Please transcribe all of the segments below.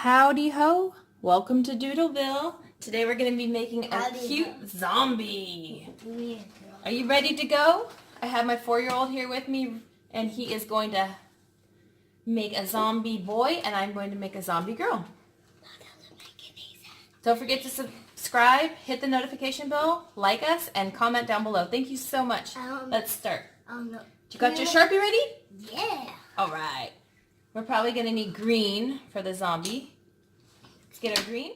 Howdy ho! Welcome to Doodleville. Today we're going to be making a cute zombie. Are you ready to go? I have my 4-year-old here with me, and he is going to make a zombie boy, and I'm going to make a zombie girl. Don't forget to subscribe, hit the notification bell, like us, and comment down below. Thank you so much. Let's start. You got your Sharpie ready? Yeah. All right. We're probably going to need green for the zombie. Let's get our green.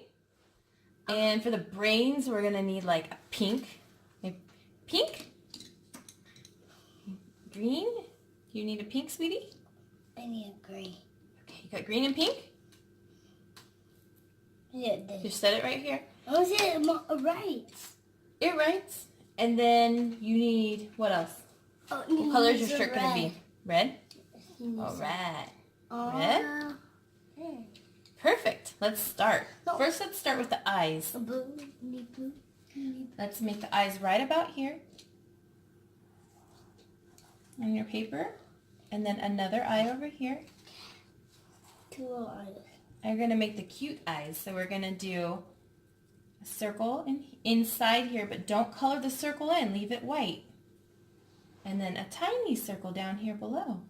And for the brains, we're going to need like a pink. Pink? Green? You need a pink, sweetie? I need a green. Okay, you got green and pink? Yeah, Just set it right here. oh, it writes. It writes. And then you need, what else? Oh, What color is your shirt going to be? Red? All right. Red? Perfect. Let's start. First, let's start with the eyes. Let's make the eyes right about here on your paper. And then another eye over here. 2 eyes. I'm going to make the cute eyes. So we're going to do a circle inside here, but don't color the circle in. Leave it white. And then a tiny circle down here below.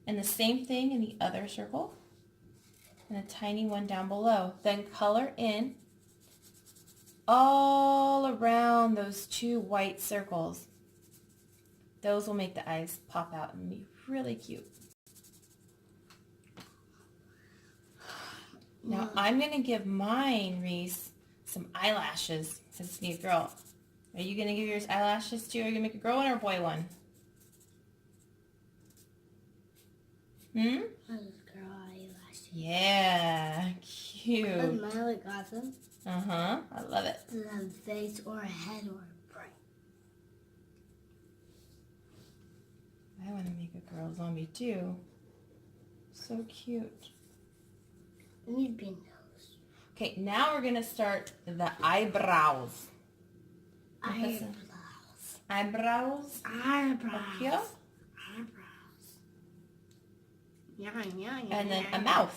And the same thing in the other circle. And a tiny one down below. Then color in all around those 2 white circles. Those will make the eyes pop out and be really cute. Now I'm going to give mine, Reese, some eyelashes since it's a girl. Are you going to give yours eyelashes too? Are you going to make a girl one or a boy one? I just girl eyelashes. Yeah, cute. Mine look awesome. Uh-huh, I love it. A face or a head or a brain. I want to make a girl zombie too. So cute. It needs to be a nose. Okay, now we're going to start the eyebrows. Eyebrows. Eyebrows. Eyebrows. Up here. Yeah. And then a mouth.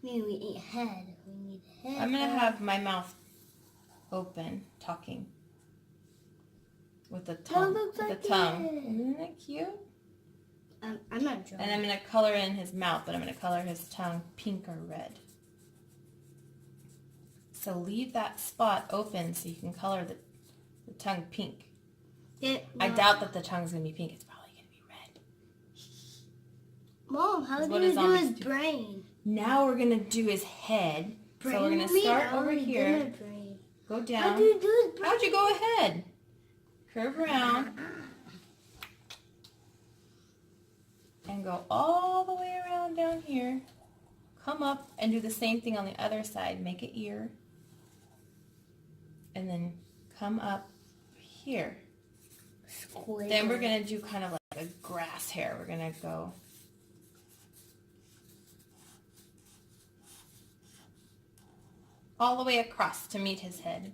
We need a head. We need a head. I'm going to have my mouth open, talking. With the tongue. looks like with the tongue. it. Isn't that cute? I'm not drawing. And I'm going to color in his mouth, but I'm going to color his tongue pink or red. So leave that spot open so you can color the tongue pink. I doubt that the tongue's going to be pink. It's probably going to be red. Mom, how do what you do do zombies his do? brain? Now we're going to do his head. So we're going to start over here. Go down. How do you do his brain? How'd you go ahead? Curve around. And go all the way around down here. Come up and do the same thing on the other side. Make an ear. And then come up here. Squid. Then we're going to do kind of like a grass hair. We're going to go all the way across to meet his head.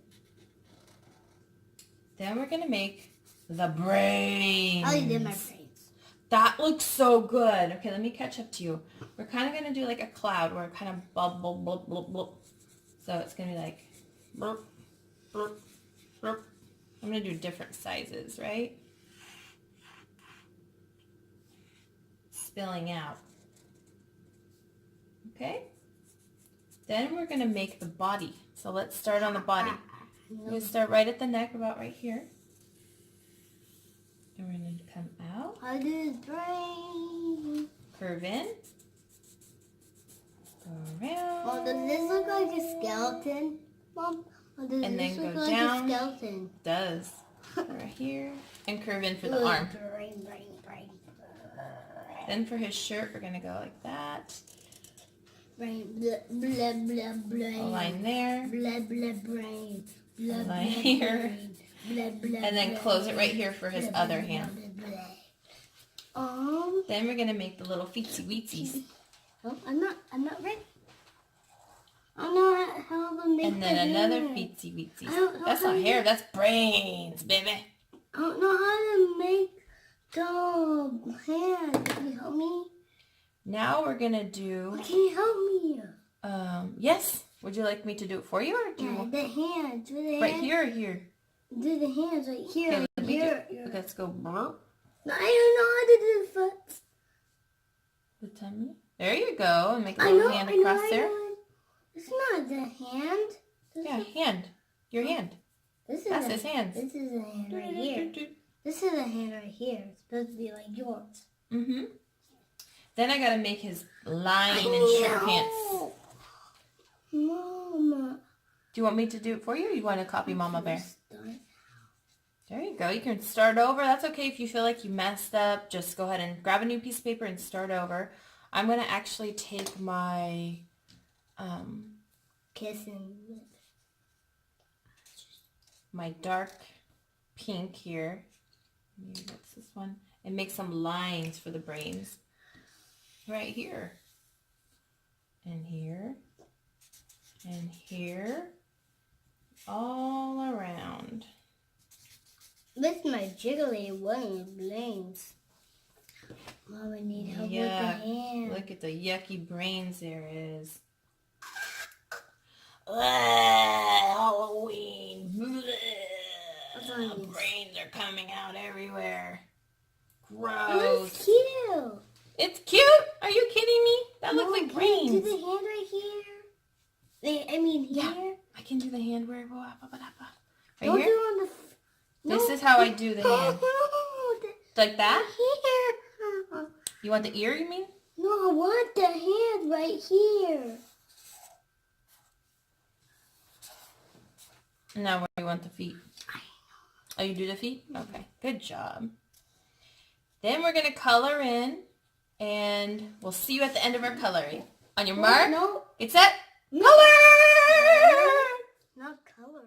Then we're going to make the brains. I did my brains. That looks so good. Okay, let me catch up to you. We're kind of going to do like a cloud where it kind of bubble, blub, blub, blub. So it's going to be like blub, blub, blub. I'm going to do different sizes, right? Spilling out. Okay? Then we're going to make the body. So let's start on the body. We're going to start right at the neck, about right here. And we're going to come out. I did his brain. Curve in. Go around. Mom, does this look like a skeleton? Mom, does And this then look go like down. a skeleton? Does. Right here. And curve in for the arm. Brain. Then for his shirt, we're going to go like that. Brain, blah, blah, blah, brain. A line there. Blah, blah, brain. Blah, A blah, line here. brain. Blah, blah, And then blah, close it right brain. here for his Blah, other blah, hand. blah, blah. Then we're going to make the little feetsy weetsies. Oh, I'm not ready. I don't know how to make And then another hair. feetsy weetsies. I don't know That's how not to hair, make- that's brains, baby. I don't know how to make the hair. Can you help me? Now we're going to do Can you help me? Yes. Would you like me to do it for you, or do you Yeah, want the hands. Do the right hands. here or here? Do the hands right here. Okay, let me here. do. Let's go. No, I don't know how to do the foot. The tummy. There you go. And make a I little know, hand I know, across I there. know. It's not the hand. Yeah, hand. Your hand. This is That's his hands. This is a hand right here. This is a hand right here. It's supposed to be like yours. Mm-hmm. Then I gotta make his line and short pants. Mama. Do you want me to do it for you, or you want to copy Mama Bear? Start. There you go. You can start over. That's okay if you feel like you messed up. Just go ahead and grab a new piece of paper and start over. I'm going to actually take my Kissing lips. my dark pink here. Maybe that's this one. And make some lines for the brains. Right here. And here. And here. All around. This is my jiggly one brains. Mama need help with the hand. Look at the yucky brains there is. Halloween. Brains are coming out everywhere. Gross. It's cute. It's cute? Are you kidding me? That looks like brains. Do the hand right here. I mean here. Yeah, I can do the hand where right Don't here. do on the. This is how I do the hand. Like that? Here. You want the ear, you mean? No, I want the hand right here. Now where do you want the feet? Oh, you do the feet? Okay, good job. Then we're going to color in, and we'll see you at the end of our coloring. On your mark, get set, color! Not color.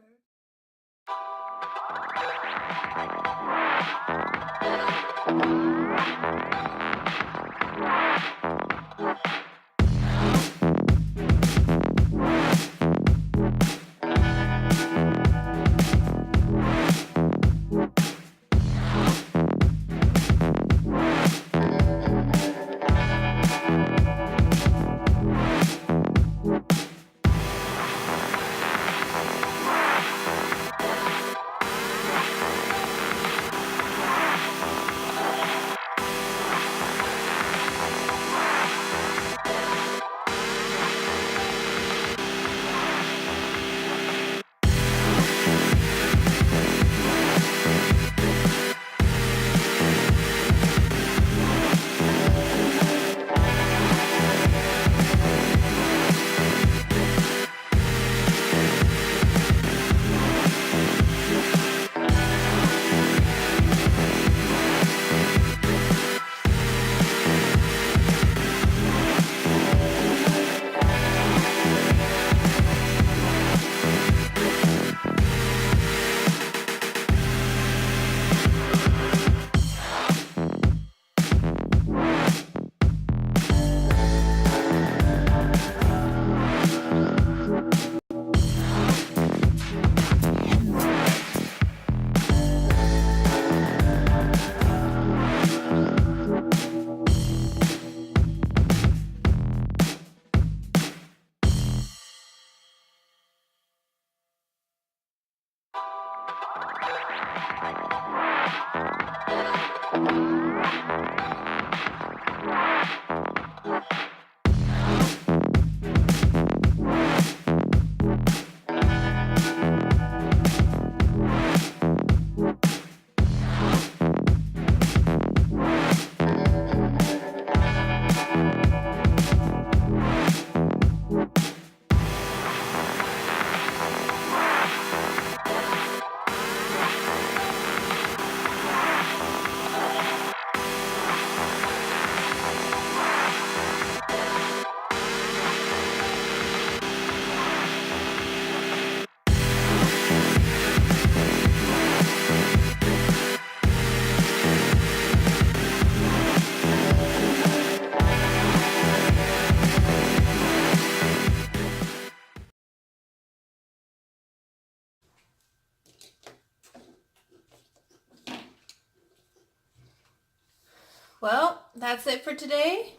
Well, that's it for today.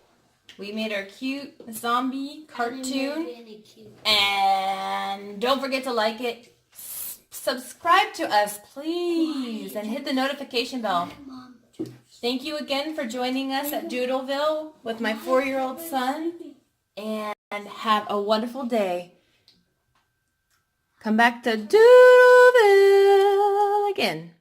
We made our cute zombie cartoon. Really cute. And don't forget to like it. Subscribe to us, please. And hit the notification bell. Thank you again for joining us at Doodleville with my 4-year-old son. And have a wonderful day. Come back to Doodleville again.